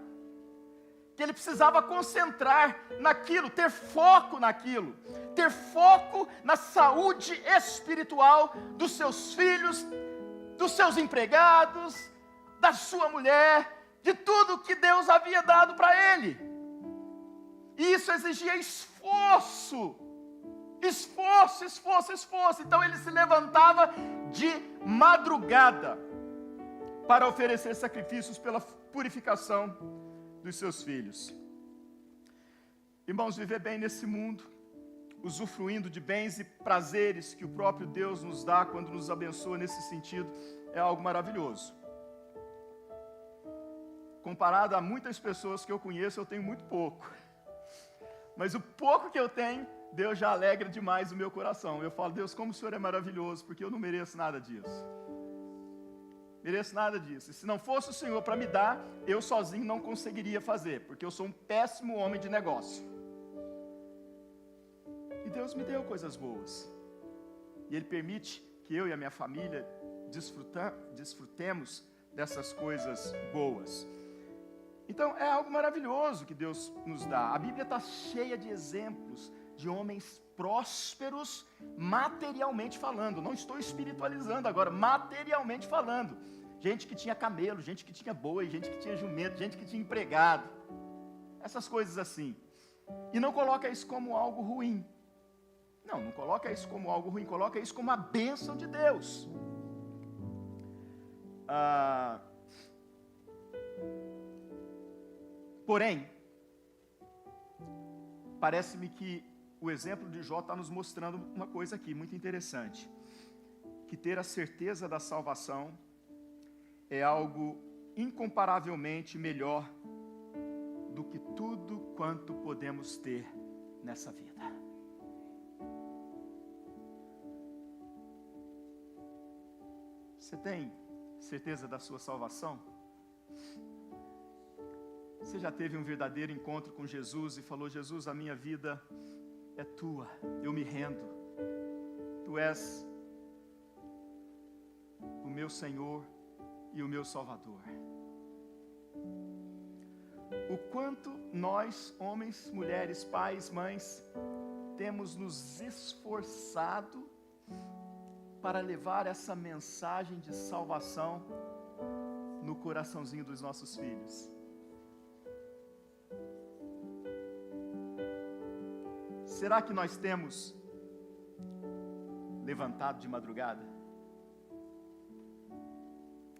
que ele precisava concentrar naquilo, ter foco naquilo, ter foco na saúde espiritual dos seus filhos, dos seus empregados, da sua mulher, de tudo que Deus havia dado para ele. E isso exigia esforço. Então ele se levantava de madrugada para oferecer sacrifícios pela purificação dos seus filhos. Irmãos, viver bem nesse mundo, usufruindo de bens e prazeres que o próprio Deus nos dá quando nos abençoa nesse sentido, é algo maravilhoso. Comparado a muitas pessoas que eu conheço, eu tenho muito pouco. Mas o pouco que eu tenho, Deus já alegra demais o meu coração. Eu falo, Deus, como o Senhor é maravilhoso, porque eu não mereço nada disso. Mereço nada disso. E se não fosse o Senhor para me dar, eu sozinho não conseguiria fazer, porque eu sou um péssimo homem de negócio. E Deus me deu coisas boas. E Ele permite que eu e a minha família desfrutemos dessas coisas boas. Então, é algo maravilhoso que Deus nos dá. A Bíblia está cheia de exemplos de homens prósperos, materialmente falando. Não estou espiritualizando agora, materialmente falando. Gente que tinha camelo, gente que tinha boi, gente que tinha jumento, gente que tinha empregado. Essas coisas assim. E não coloca isso como algo ruim. Não coloca isso como algo ruim, coloca isso como a bênção de Deus. Porém, parece-me que o exemplo de Jó está nos mostrando uma coisa aqui muito interessante, que ter a certeza da salvação é algo incomparavelmente melhor do que tudo quanto podemos ter nessa vida. Você tem certeza da sua salvação? Você já teve um verdadeiro encontro com Jesus e falou, Jesus, a minha vida é tua, eu me rendo. Tu és o meu Senhor e o meu Salvador. O quanto nós, homens, mulheres, pais, mães, temos nos esforçado para levar essa mensagem de salvação no coraçãozinho dos nossos filhos. Será que nós temos levantado de madrugada?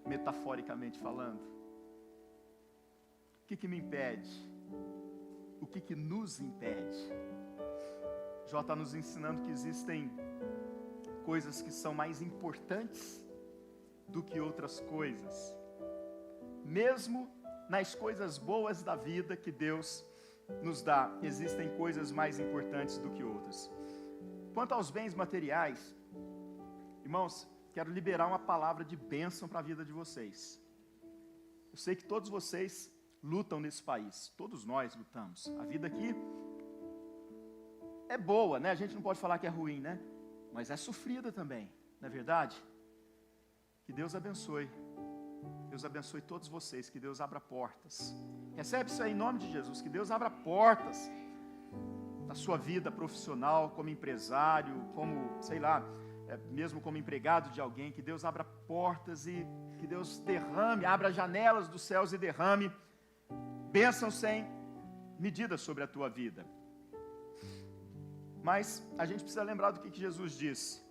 Metaforicamente falando. O que me impede? O que nos impede? Jó está nos ensinando que existem coisas que são mais importantes do que outras coisas. Mesmo nas coisas boas da vida que Deus nos dá, existem coisas mais importantes do que outras. Quanto aos bens materiais, irmãos, quero liberar uma palavra de bênção para a vida de vocês. Eu sei que todos vocês lutam nesse país, todos nós lutamos. A vida aqui é boa, né? A gente não pode falar que é ruim, né? Mas é sofrida também, não é verdade? Que Deus abençoe. Deus abençoe todos vocês, que Deus abra portas. Recebe isso aí em nome de Jesus, que Deus abra portas na sua vida profissional, como empresário, como, sei lá, mesmo como empregado de alguém, que Deus abra portas e que Deus derrame, abra janelas dos céus e derrame bênção sem medida sobre a tua vida. Mas a gente precisa lembrar do que Jesus disse,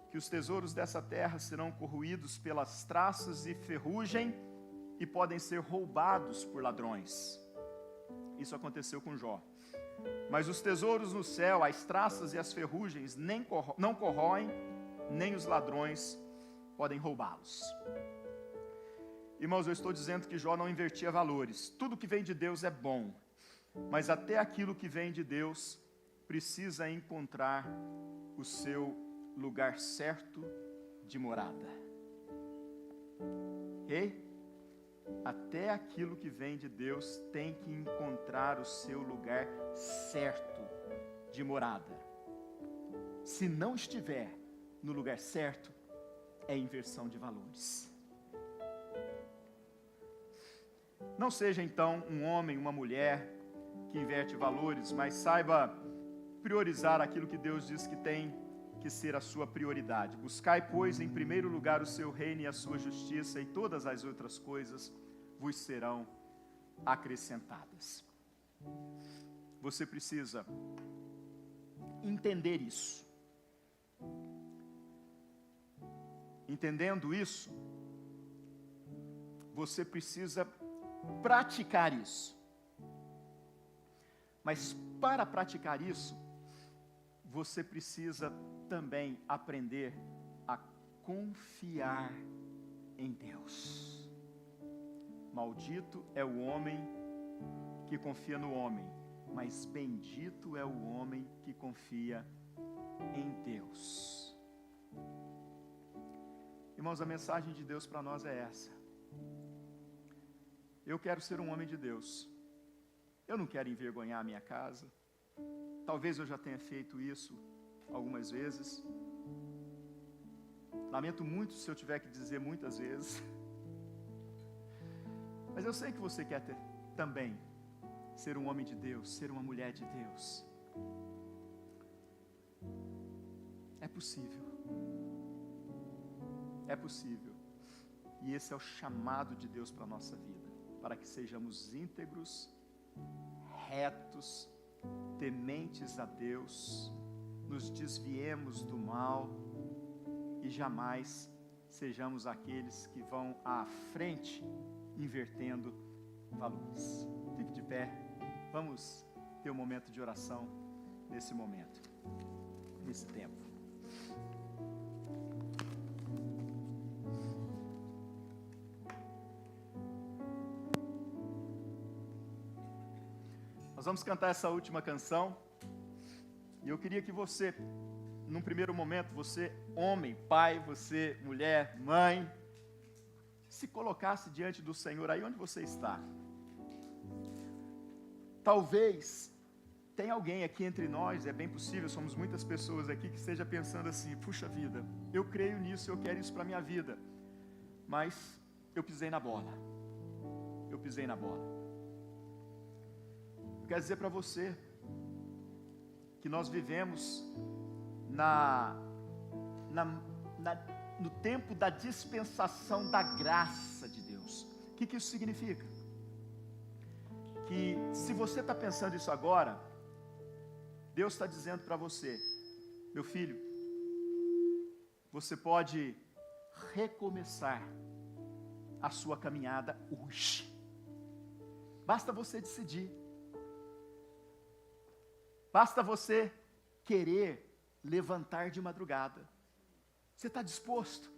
que os tesouros dessa terra serão corroídos pelas traças e ferrugem e podem ser roubados por ladrões. Isso aconteceu com Jó. Mas os tesouros no céu, as traças e as ferrugens não corroem, nem os ladrões podem roubá-los. Irmãos, eu estou dizendo que Jó não invertia valores. Tudo que vem de Deus é bom, mas até aquilo que vem de Deus precisa encontrar o seu lugar certo de morada. Ok? Até aquilo que vem de Deus tem que encontrar o seu lugar certo de morada. Se não estiver no lugar certo, é inversão de valores. Não seja então um homem, uma mulher que inverte valores, mas saiba priorizar aquilo que Deus diz que tem que ser a sua prioridade. Buscai, pois, em primeiro lugar o seu reino e a sua justiça, e todas as outras coisas vos serão acrescentadas. Você precisa entender isso. Entendendo isso, você precisa praticar isso. Mas para praticar isso, você precisa também aprender a confiar em Deus. Maldito é o homem que confia no homem, mas bendito é o homem que confia em Deus. Irmãos, a mensagem de Deus para nós é essa. Eu quero ser um homem de Deus. Eu não quero envergonhar a minha casa. Talvez eu já tenha feito isso algumas vezes. Lamento muito se eu tiver que dizer muitas vezes. Mas eu sei que você quer também ser um homem de Deus, ser uma mulher de Deus. É possível. É possível. E esse é o chamado de Deus para a nossa vida. Para que sejamos íntegros, retos, tementes a Deus, nos desviemos do mal e jamais sejamos aqueles que vão à frente invertendo valores. Fique de pé, vamos ter um momento de oração nesse momento, nesse tempo. Nós vamos cantar essa última canção, e eu queria que você, num primeiro momento, você homem, pai, você mulher, mãe, se colocasse diante do Senhor aí onde você está. Talvez tem alguém aqui entre nós, é bem possível, somos muitas pessoas aqui, que esteja pensando assim: puxa vida, eu creio nisso, eu quero isso para a minha vida, mas eu pisei na bola. Eu pisei na bola. Eu quero dizer para você que nós vivemos no tempo da dispensação da graça de Deus. O que isso significa? Que se você está pensando isso agora, Deus está dizendo para você: meu filho, você pode recomeçar a sua caminhada hoje. Basta você decidir. Basta você querer levantar de madrugada. Você está disposto?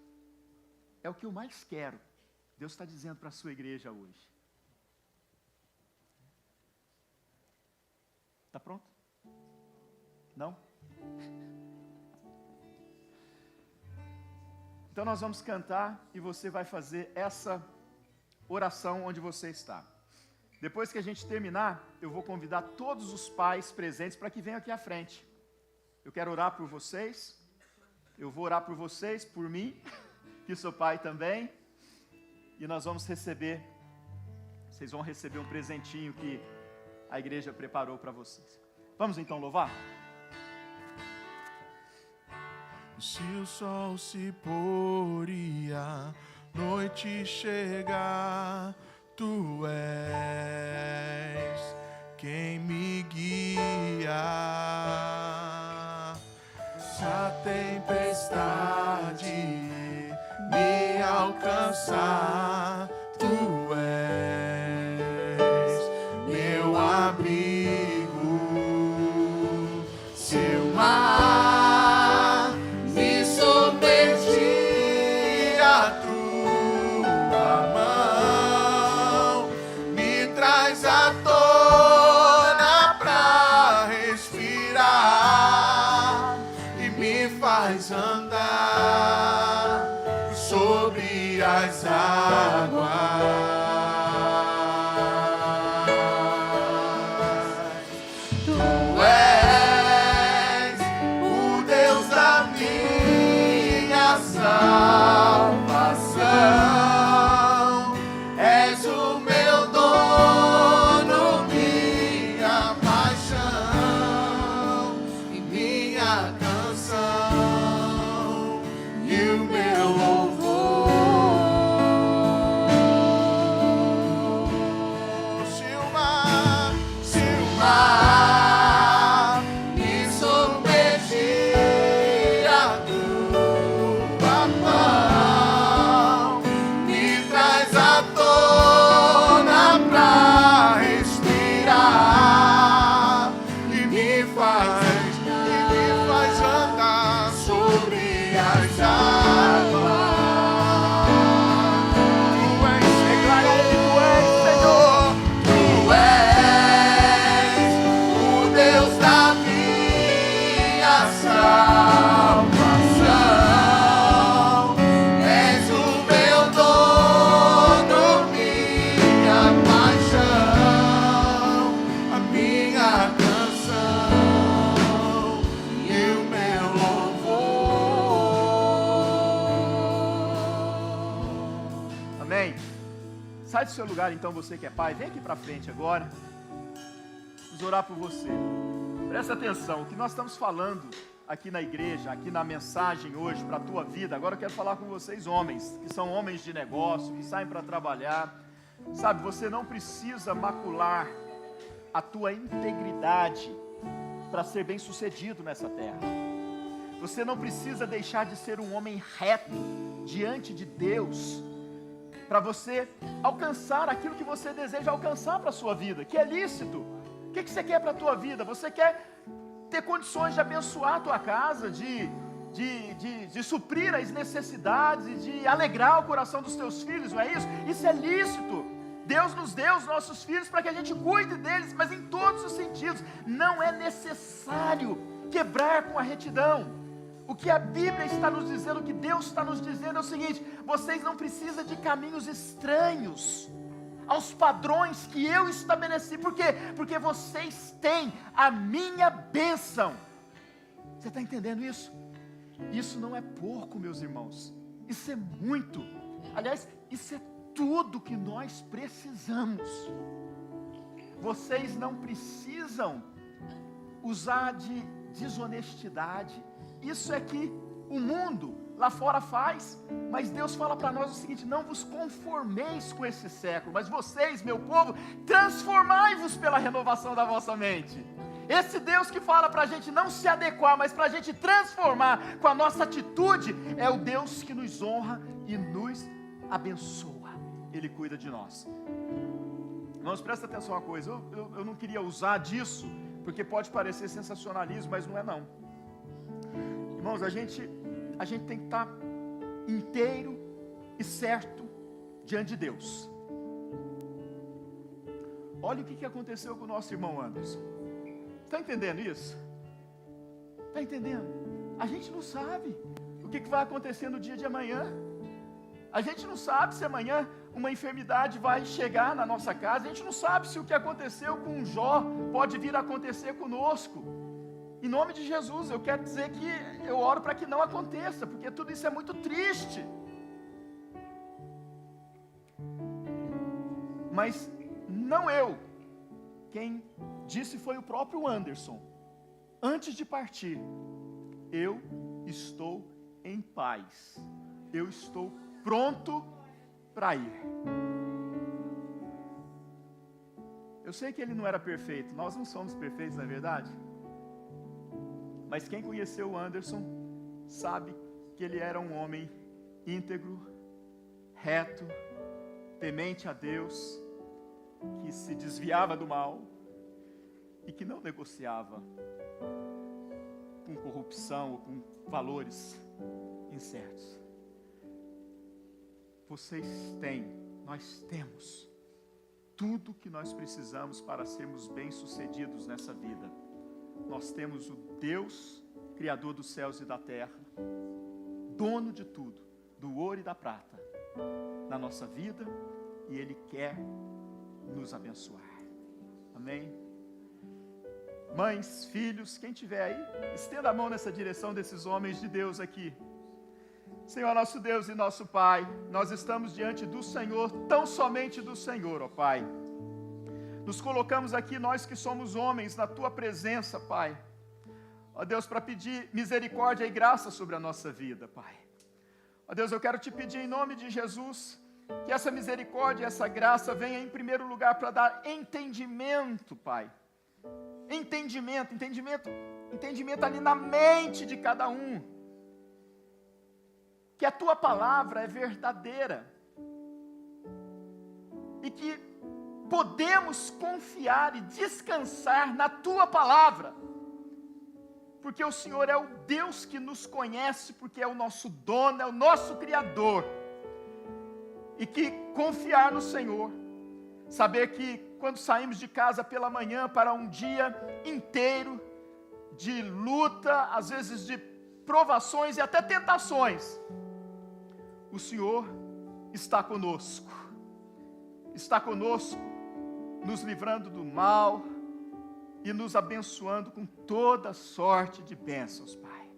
É o que eu mais quero. Deus está dizendo para a sua igreja hoje. Está pronto? Não? Então nós vamos cantar e você vai fazer essa oração onde você está. Depois que a gente terminar, eu vou convidar todos os pais presentes para que venham aqui à frente. Eu quero orar por vocês. Eu vou orar por vocês, por mim, que sou pai também. E nós vamos receber, vocês vão receber um presentinho que a igreja preparou para vocês. Vamos então louvar? Se o sol se pôr e a noite chegar, tu és quem me guia. Se a tempestade me alcançar, tu és meu abrigo. Se o mar me submergir, a tua mão me traz à tona pra respirar e me faz andar sobre as águas. Tu és o Deus da minha salvação, és o meu dono, minha paixão e minha canção e o meu louvor. Se o mar me submergir, a tua mão me traz à tona pra respirar e me faz andar sobre as águas. Tu és, declara que tu és, Senhor. Tu és o Deus da minha salvação, és o meu dono, minha paixão, a minha canção e o meu louvor. Amém? Sai do seu lugar então, você que é pai, vem aqui para frente agora. Vamos orar por você. Presta atenção, o que nós estamos falando aqui na igreja, aqui na mensagem hoje para a tua vida. Agora eu quero falar com vocês homens, que são homens de negócio, que saem para trabalhar. Sabe, você não precisa macular a tua integridade para ser bem sucedido nessa terra. Você não precisa deixar de ser um homem reto diante de Deus para você alcançar aquilo que você deseja alcançar para a sua vida, que é lícito. O que você quer para a tua vida? Você quer ter condições de abençoar a tua casa, de suprir as necessidades, de alegrar o coração dos teus filhos, não é isso? Isso é lícito. Deus nos deu os nossos filhos para que a gente cuide deles, mas em todos os sentidos. Não é necessário quebrar com a retidão. O que a Bíblia está nos dizendo, o que Deus está nos dizendo é o seguinte: vocês não precisam de caminhos estranhos aos padrões que eu estabeleci. Por quê? Porque vocês têm a minha bênção. Você está entendendo isso? Isso não é pouco, meus irmãos. Isso é muito. Aliás, isso é tudo que nós precisamos. Vocês não precisam usar de desonestidade. Isso é que o mundo lá fora faz, mas Deus fala para nós o seguinte: não vos conformeis com esse século, mas vocês, meu povo, transformai-vos pela renovação da vossa mente. Esse Deus que fala para a gente não se adequar, mas para a gente transformar com a nossa atitude, é o Deus que nos honra e nos abençoa. Ele cuida de nós. Irmãos, presta atenção uma coisa, eu não queria usar disso, porque pode parecer sensacionalismo, mas não é não. Irmãos, a gente tem que estar inteiro e certo diante de Deus. Olha o que aconteceu com o nosso irmão Anderson. Está entendendo isso? Está entendendo? A gente não sabe o que vai acontecer no dia de amanhã. A gente não sabe se amanhã uma enfermidade vai chegar na nossa casa. A gente não sabe se o que aconteceu com Jó pode vir a acontecer conosco. Em nome de Jesus, eu quero dizer que eu oro para que não aconteça, porque tudo isso é muito triste. Mas não eu. Quem disse foi o próprio Anderson. Antes de partir, eu estou em paz. Eu estou pronto para ir. Eu sei que ele não era perfeito. Nós não somos perfeitos, não é verdade? Mas quem conheceu o Anderson sabe que ele era um homem íntegro, reto, temente a Deus, que se desviava do mal e que não negociava com corrupção ou com valores incertos. Vocês têm, nós temos tudo que nós precisamos para sermos bem-sucedidos nessa vida. Nós temos o Deus, Criador dos céus e da terra, dono de tudo, do ouro e da prata, na nossa vida, e Ele quer nos abençoar. Amém? Mães, filhos, quem tiver aí, estenda a mão nessa direção desses homens de Deus aqui. Senhor, nosso Deus e nosso Pai, nós estamos diante do Senhor, tão somente do Senhor, ó Pai. Nos colocamos aqui, nós que somos homens, na Tua presença, Pai. Ó Deus, para pedir misericórdia e graça sobre a nossa vida, Pai. Ó Deus, eu quero te pedir em nome de Jesus, que essa misericórdia e essa graça venha em primeiro lugar para dar entendimento, Pai. Entendimento ali na mente de cada um. Que a Tua palavra é verdadeira. E que podemos confiar e descansar na Tua palavra. Porque o Senhor é o Deus que nos conhece, porque é o nosso dono, é o nosso Criador. E que confiar no Senhor, saber que quando saímos de casa pela manhã para um dia inteiro de luta, às vezes de provações e até tentações, o Senhor está conosco. Está conosco, nos livrando do mal e nos abençoando com toda sorte de bênçãos, Pai.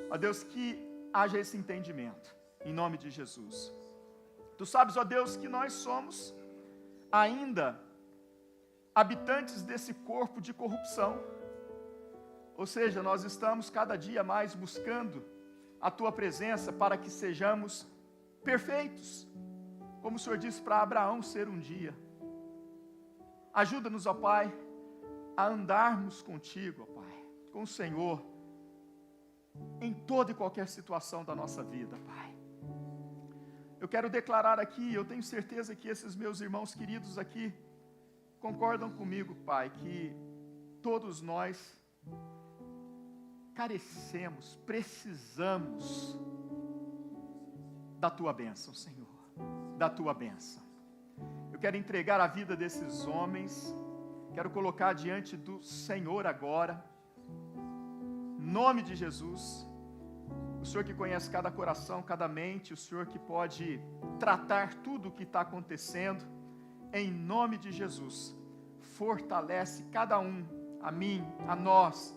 Ó Deus, que haja esse entendimento, em nome de Jesus. Tu sabes, ó Deus, que nós somos ainda habitantes desse corpo de corrupção. Ou seja, nós estamos cada dia mais buscando a Tua presença para que sejamos perfeitos, como o Senhor disse para Abraão ser um dia. Ajuda-nos, ó Pai, a andarmos contigo, ó Pai, com o Senhor, em toda e qualquer situação da nossa vida, Pai. Eu quero declarar aqui, eu tenho certeza que esses meus irmãos queridos aqui concordam comigo, Pai, que todos nós carecemos, precisamos da Tua bênção, Senhor, da Tua bênção. Eu quero entregar a vida desses homens, quero colocar diante do Senhor agora, em nome de Jesus. O Senhor que conhece cada coração, cada mente, o Senhor que pode tratar tudo o que está acontecendo, em nome de Jesus, fortalece cada um, a mim, a nós,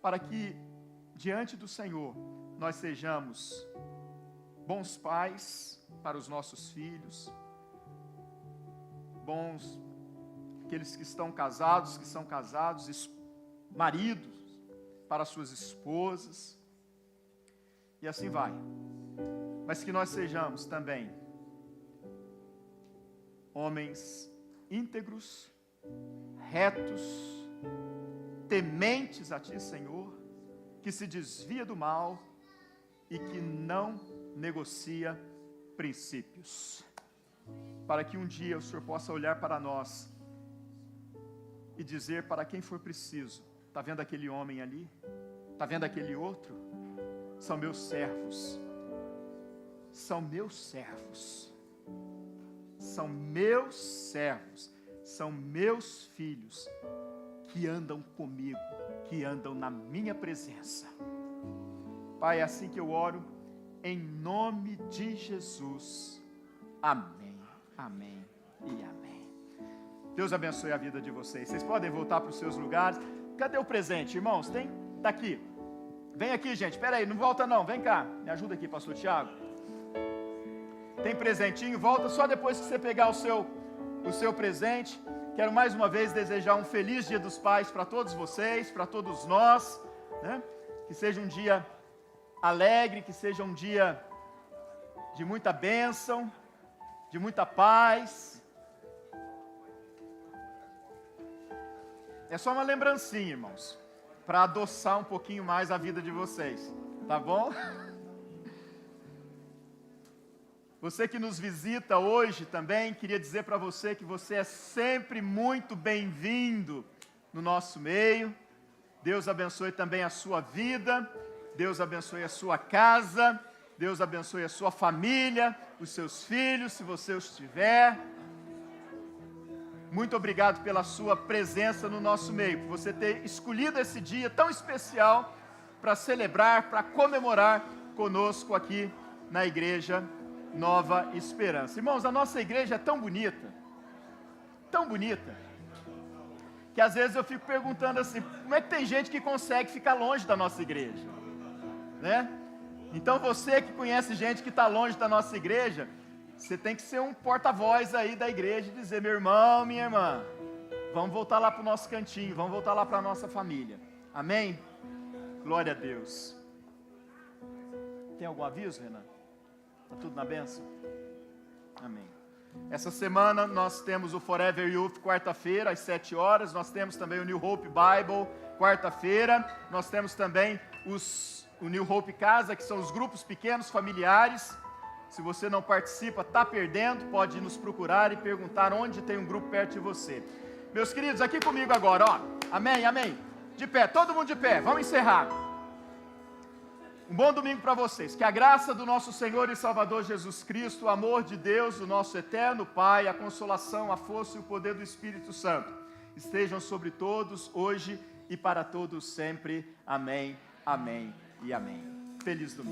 para que, diante do Senhor, nós sejamos bons pais para os nossos filhos, bons, aqueles que estão casados, que são casados, maridos para suas esposas, e assim vai. Mas que nós sejamos também homens íntegros, retos, tementes a Ti, Senhor, que se desvia do mal e que não negocia princípios, para que um dia o Senhor possa olhar para nós e dizer para quem for preciso: está vendo aquele homem ali? Está vendo aquele outro? São meus servos, são meus servos, são meus servos, são meus filhos, que andam comigo, que andam na minha presença. Pai, é assim que eu oro, em nome de Jesus. Amém, amém e amém. Deus abençoe a vida de vocês. Vocês podem voltar para os seus lugares. Cadê o presente, irmãos? Tem? Está aqui. Vem aqui, gente. Espera aí, não volta não. Vem cá. Me ajuda aqui, pastor Tiago. Tem presentinho. Volta só depois que você pegar o seu presente. Quero mais uma vez desejar um feliz Dia dos Pais para todos vocês, para todos nós, né? Que seja um dia alegre, que seja um dia de muita bênção, de muita paz. É só uma lembrancinha, irmãos, para adoçar um pouquinho mais a vida de vocês, tá bom? Você que nos visita hoje também, queria dizer para você que você é sempre muito bem-vindo no nosso meio. Deus abençoe também a sua vida, Deus abençoe a sua casa, Deus abençoe a sua família, os seus filhos, se você os tiver. Muito obrigado pela sua presença no nosso meio, por você ter escolhido esse dia tão especial para celebrar, para comemorar conosco aqui na Igreja Nova Esperança. Irmãos, a nossa igreja é tão bonita, que às vezes eu fico perguntando assim, como é que tem gente que consegue ficar longe da nossa igreja, né? Então você que conhece gente que está longe da nossa igreja, você tem que ser um porta-voz aí da igreja e dizer: meu irmão, minha irmã, vamos voltar lá para o nosso cantinho, vamos voltar lá para a nossa família. Amém? Glória a Deus. Tem algum aviso, Renan? Está tudo na bênção? Amém. Essa semana nós temos o Forever Youth quarta-feira às 7 horas, nós temos também o New Hope Bible quarta-feira, nós temos também o New Hope Casa, que são os grupos pequenos familiares. Se você não participa, está perdendo, pode nos procurar e perguntar onde tem um grupo perto de você. Meus queridos, aqui comigo agora, ó. Amém, amém. De pé, todo mundo de pé, vamos encerrar. Um bom domingo para vocês. Que a graça do nosso Senhor e Salvador Jesus Cristo, o amor de Deus, o nosso eterno Pai, a consolação, a força e o poder do Espírito Santo estejam sobre todos, hoje e para todos sempre. Amém, amém e amém. Feliz domingo.